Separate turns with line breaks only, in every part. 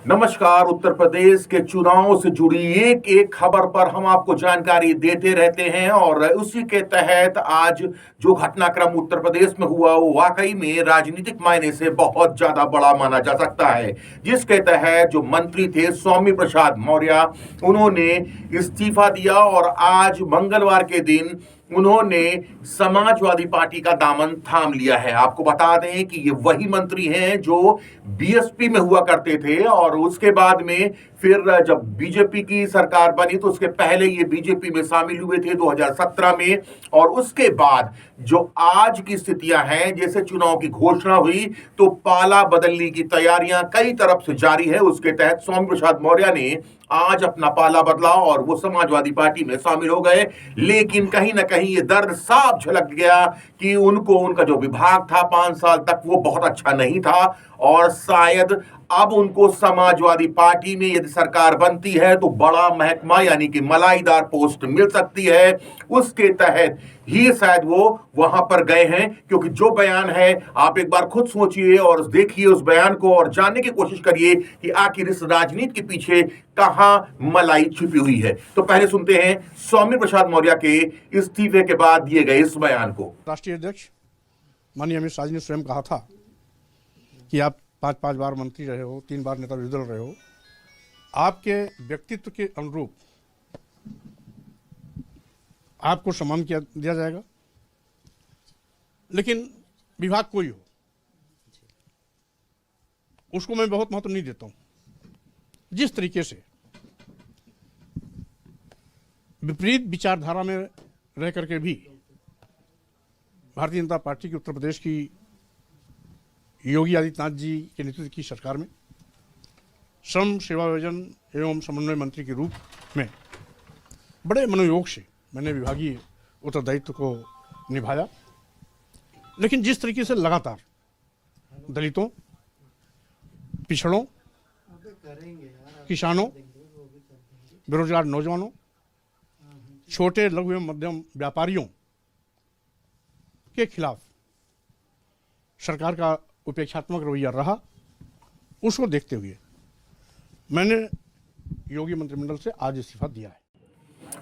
नमस्कार। उत्तर प्रदेश के चुनाव से जुड़ी एक एक खबर पर हम आपको जानकारी देते रहते हैं और उसी के तहत आज जो घटनाक्रम उत्तर प्रदेश में हुआ वो वाकई में राजनीतिक मायने से बहुत ज्यादा बड़ा माना जा सकता है। जिसके तहत जो मंत्री थे स्वामी प्रसाद मौर्य, उन्होंने इस्तीफा दिया और आज मंगलवार के दिन उन्होंने समाजवादी पार्टी का दामन थाम लिया है। आपको बता दें कि ये वही मंत्री हैं जो बीएसपी में हुआ करते थे और उसके बाद में फिर जब बीजेपी की सरकार बनी तो उसके पहले ये बीजेपी में शामिल हुए थे 2017 में। और उसके बाद जो आज की स्थितियां हैं, जैसे चुनाव की घोषणा हुई तो पाला बदलने की तैयारियां कई तरफ से जारी है। उसके तहत स्वामी प्रसाद मौर्य ने आज अपना पाला बदला और वो समाजवादी पार्टी में शामिल हो गए। लेकिन कहीं ना कहीं ये दर्द साफ झलक गया कि उनका जो विभाग था 5 साल तक वो बहुत अच्छा नहीं था और शायद अब उनको समाजवादी पार्टी में यदि सरकार बनती है तो बड़ा महकमा यानी कि मलाईदार पोस्ट मिल सकती है। उसके तहत ही शायद वो वहां पर गए हैं, क्योंकि जो बयान है आप एक बार खुद सोचिए और देखिए उस बयान को और जानने की कोशिश करिए कि आखिर इस राजनीति के पीछे कहां मलाई छिपी हुई है। तो पहले सुनते हैं स्वामी प्रसाद मौर्य के इस्तीफे के बाद दिए गए इस बयान को।
राष्ट्रीय अध्यक्ष माननीय अमित शाह जी ने स्वयं कहा था कि आप 5 बार मंत्री रहे हो, 3 बार नेता विरोधी दल रहे हो, आपके व्यक्तित्व के अनुरूप आपको सम्मान दिया जाएगा। लेकिन विभाग कोई हो उसको मैं बहुत महत्व नहीं देता हूं। जिस तरीके से विपरीत विचारधारा में रह करके भी भारतीय जनता पार्टी की उत्तर प्रदेश की योगी आदित्यनाथ जी के नेतृत्व की सरकार में श्रम सेवा योजन एवं समन्वय मंत्री के रूप में बड़े मनोयोग से मैंने विभागीय उत्तरदायित्व को निभाया। लेकिन जिस तरीके से लगातार दलितों, पिछड़ों, किसानों, बेरोजगार नौजवानों, छोटे लघु एवं मध्यम व्यापारियों के खिलाफ सरकार का उपेक्षात्मक रवैया रहा, उसको देखते हुए मैंने योगी मंत्रिमंडल से आज इस्तीफा दिया है।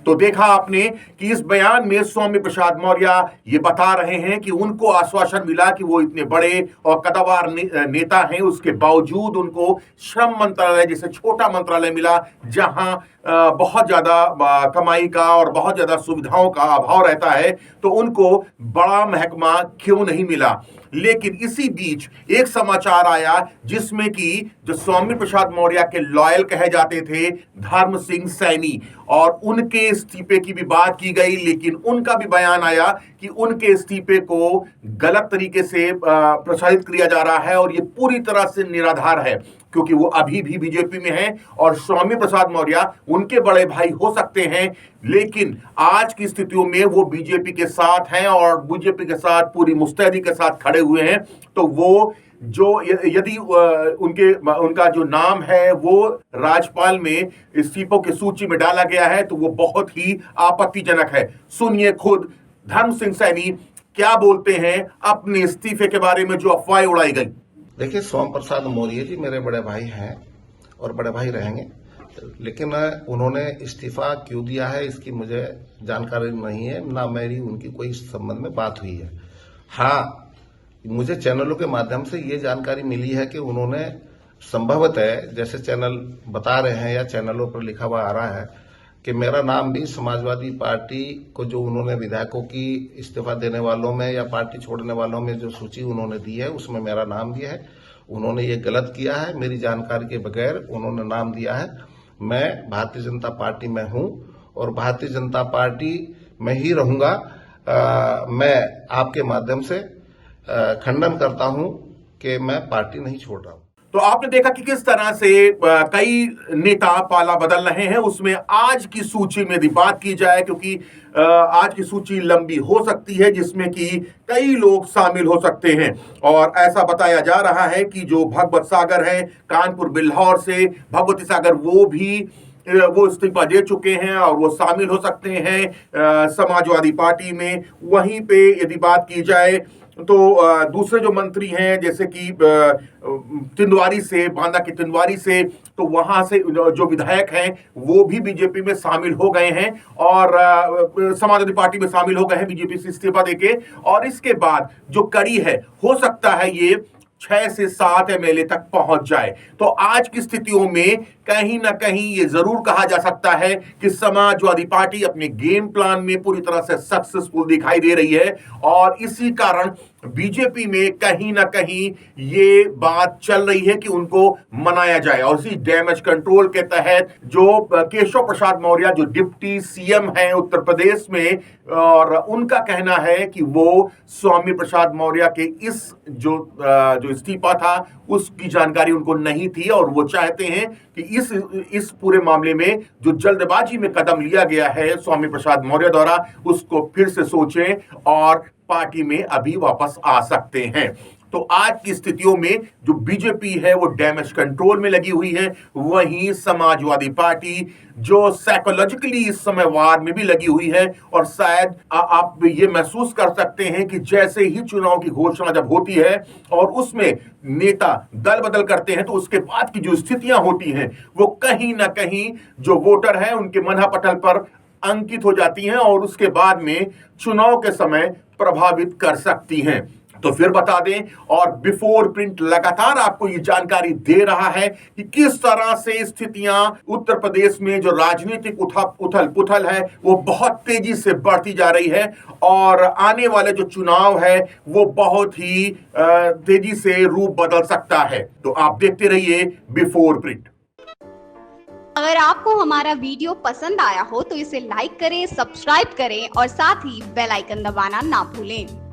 तो देखा आपने कि इस बयान में स्वामी प्रसाद मौर्य ये बता रहे हैं कि उनको आश्वासन मिला कि वो इतने बड़े और कद्दावर नेता हैं, उसके बावजूद उनको श्रम मंत्रालय जैसे छोटा मंत्रालय मिला जहां बहुत ज्यादा कमाई का और बहुत ज्यादा सुविधाओं का अभाव रहता है, तो उनको बड़ा महकमा क्यों नहीं मिला। लेकिन इसी बीच एक समाचार आया जिसमें कि जो स्वामी प्रसाद मौर्य के लॉयल कहे जाते थे धर्म सिंह सैनी, और उनके इस्तीफे की भी बात की गई। लेकिन उनका भी बयान आया कि उनके इस्तीफे को गलत तरीके से प्रसारित किया जा रहा है और ये पूरी तरह से निराधार है, क्योंकि वो अभी भी बीजेपी में हैं और स्वामी प्रसाद मौर्य उनके बड़े भाई हो सकते हैं। लेकिन आज की स्थितियों में वो बीजेपी के साथ हैं और बीजेपी के साथ पूरी मुस्तैदी के साथ खड़े हुए हैं। तो वो जो यदि उनका जो नाम है वो राज्यपाल में इस्तीफों की सूची में डाला गया है तो वो बहुत ही आपत्तिजनक है। सुनिए खुद धर्म सिंह सैनी क्या बोलते हैं अपने इस्तीफे के बारे में जो अफवाहें उड़ाई गई।
देखिए, स्वामी प्रसाद मौर्य जी मेरे बड़े भाई हैं और बड़े भाई रहेंगे, लेकिन उन्होंने इस्तीफा क्यों दिया है इसकी मुझे जानकारी नहीं है, ना मेरी उनकी कोई इस संबंध में बात हुई है। हाँ, मुझे चैनलों के माध्यम से ये जानकारी मिली है कि उन्होंने संभवतः, जैसे चैनल बता रहे हैं या चैनलों पर लिखा हुआ आ रहा है कि मेरा नाम भी समाजवादी पार्टी को जो उन्होंने विधायकों की इस्तीफा देने वालों में या पार्टी छोड़ने वालों में जो सूची उन्होंने दी है उसमें मेरा नाम दिया है। उन्होंने ये गलत किया है, मेरी जानकारी के बगैर उन्होंने नाम दिया है। मैं भारतीय जनता पार्टी में हूं और भारतीय जनता पार्टी में ही रहूंगा। मैं आपके माध्यम से खंडन करता हूं कि मैं पार्टी नहीं छोड़ रहा हूं।
तो आपने देखा कि किस तरह से कई नेता पाला बदल रहे हैं। उसमें आज की सूची में यदि बात की जाए, क्योंकि आज की सूची लंबी हो सकती है जिसमें कि कई लोग शामिल हो सकते हैं, और ऐसा बताया जा रहा है कि जो भगवत सागर है कानपुर बिल्हौर से, भगवती सागर वो इस्तीफा दे चुके हैं और वो शामिल हो सकते हैं समाजवादी पार्टी में। वहीं पे यदि बात की जाए तो दूसरे जो मंत्री हैं जैसे कि तिंदवारी से, बांदा की तिंदवारी से, तो वहां से जो विधायक हैं वो भी बीजेपी में शामिल हो गए हैं और समाजवादी पार्टी में शामिल हो गए हैं बीजेपी से इस्तीफा देके। और इसके बाद जो कड़ी है, हो सकता है ये 6 से 7 एमएलए तक पहुंच जाए। तो आज की स्थितियों में कहीं ना कहीं ये जरूर कहा जा सकता है कि समाजवादी पार्टी अपने गेम प्लान में पूरी तरह से सक्सेसफुल दिखाई दे रही है और इसी कारण बीजेपी में कहीं ना कहीं ये बात चल रही है कि उनको मनाया जाए। और इसी डैमेज कंट्रोल के तहत जो केशव प्रसाद मौर्य जो डिप्टी सीएम हैं उत्तर प्रदेश में, और उनका कहना है कि वो स्वामी प्रसाद मौर्य के इस जो इस्तीफा था उसकी जानकारी उनको नहीं थी और वो चाहते हैं कि इस पूरे मामले में जो जल्दबाजी में कदम लिया गया है स्वामी प्रसाद मौर्य द्वारा उसको फिर से सोचें और पार्टी में अभी वापस आ सकते हैं। तो आज की स्थितियों में जो बीजेपी है वो डैमेज कंट्रोल में लगी हुई है, वहीं समाजवादी पार्टी जो साइकोलॉजिकली इस समय वार में भी लगी हुई है। और शायद आप ये महसूस कर सकते हैं कि जैसे ही चुनाव की घोषणा जब होती है और उसमें नेता दल बदल करते हैं तो उसके बाद की जो स्थितियां होती हैं वो कहीं ना कहीं जो वोटर है उनके मनहा पटल पर अंकित हो जाती हैं और उसके बाद में चुनाव के समय प्रभावित कर सकती हैं। तो फिर बता दें, और बिफोर प्रिंट लगातार आपको ये जानकारी दे रहा है कि किस तरह से स्थितियां उत्तर प्रदेश में जो राजनीतिक उथल पुथल है वो बहुत तेजी से बढ़ती जा रही है और आने वाले जो चुनाव है वो बहुत ही तेजी से रूप बदल सकता है। तो आप देखते रहिए बिफोर प्रिंट।
अगर आपको हमारा वीडियो पसंद आया हो तो इसे लाइक करें, सब्सक्राइब करें और साथ ही बेल आइकन दबाना ना भूलें।